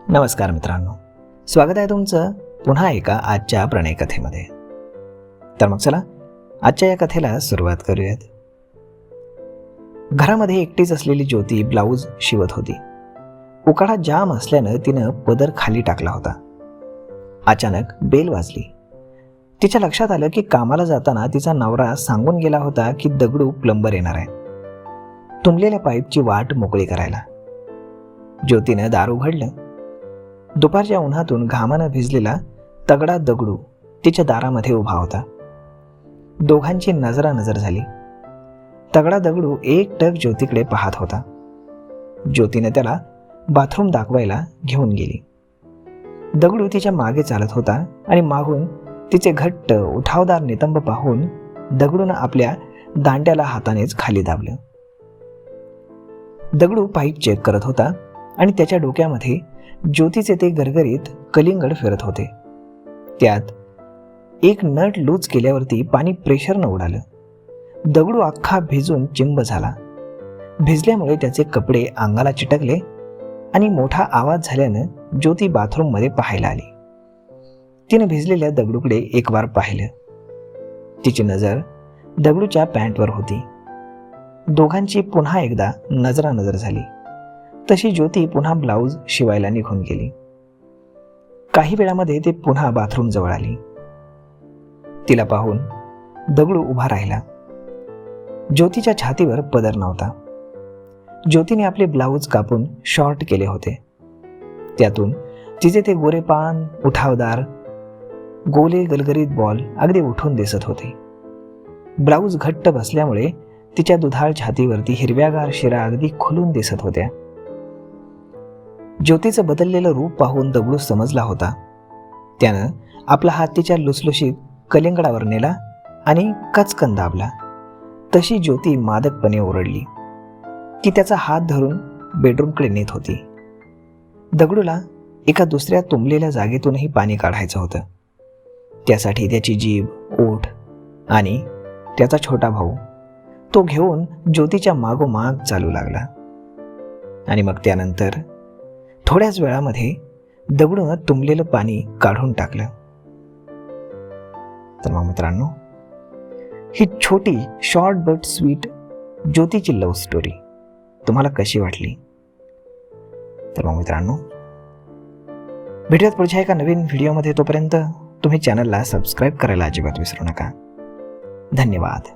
नमस्कार मित्रांनो, स्वागत आहे तुमचं पुन्हा एका आजच्या प्रणय कथेमध्ये. तर मग चला आजच्या या कथेला सुरुवात करूयात. घरामध्ये एकटीच असलेली ज्योती ब्लाऊज शिवत होती. उकाडा जाम असल्यानं तिनं पदर खाली टाकला होता. अचानक बेल वाजली. तिच्या लक्षात आलं की कामाला जाताना तिचा नवरा सांगून गेला होता की दगडू प्लंबर येणार आहे, तुंबलेल्या पाईपची वाट मोकळी करायला. ज्योतीनं दार उघडलं. दुपारच्या उन्हातून घामानं भिजलेला तगडा दगडू तिच्या दारामध्ये उभा होता. दोघांची नजरानजर झाली. तगडा दगडू एकटक ज्योतीकडे पाहत होता. ज्योतीने त्याला बाथरूम दाखवायला घेऊन गेली. दगडू तिच्या मागे चालत होता आणि मागून तिचे घट्ट उठावदार नितंब पाहून दगडूनं आपल्या दांड्याला हातानेच खाली दाबलं. दगडू पाईप चेक करत होता आणि त्याच्या डोक्यामध्ये ज्योतीचे ते गरगरीत कलिंगड फिरत होते. त्यात एक नट लूज केल्यावरती पाणी प्रेशरनं उडालं. दगडू अख्खा भिजून चिंब झाला. भिजल्यामुळे त्याचे कपडे अंगाला चिटकले आणि मोठा आवाज झाल्यानं ज्योती बाथरूममध्ये पाहायला आली. तिने भिजलेल्या दगडूकडे एक वार पाहिलं. तिची नजर दगडूच्या पॅन्टवर होती. दोघांची पुन्हा एकदा नजरानजर झाली. तशी ज्योती पुन्हा ब्लाऊज शिवायला निघून गेली. काही वेळामध्ये ते पुन्हा बाथरूम जवळ आली. तिला पाहून दगडू उभा राहिला. ज्योतीच्या छातीवर पदर नव्हता. ज्योतीने आपले ब्लाऊज कापून शॉर्ट केले होते. त्यातून तिचे ते गोरे पान, उठावदार गोले गलगरीत बॉल अगदी उठून दिसत होते. ब्लाऊज घट्ट बसल्यामुळे तिच्या दुधाळ छातीवरती हिरव्यागार शिरा अगदी खुलून दिसत होत्या. ज्योतीचं बदललेलं रूप पाहून दगडू समजला होता. त्यानं आपला हात तिच्या लुसलुशीत कलिंगडावर नेला आणि कचकन दाबला. तशी ज्योती मादकपणे ओरडली की त्याचा हात धरून बेडरूमकडे नेत होती. दगडूला एका दुसऱ्या तुंबलेल्या जागेतूनही पाणी काढायचं होतं. त्यासाठी त्याची जीभ, ओठ आणि त्याचा छोटा भाऊ तो घेऊन ज्योतीच्या मागोमाग चालू लागला. आणि मग त्यानंतर थोड्याच वेळामध्ये दगडूनं तुंबलेलं पाणी काढून टाकलं. तर मग मित्रांनो, ही छोटी शॉर्ट बट स्वीट ज्योतीची लव्ह स्टोरी तुम्हाला कशी वाटली? तर मग मित्रांनो, भेटूयात पुढच्या एका नवीन व्हिडिओमध्ये. तोपर्यंत तुम्ही चॅनलला सबस्क्राईब करायला अजिबात विसरू नका. धन्यवाद.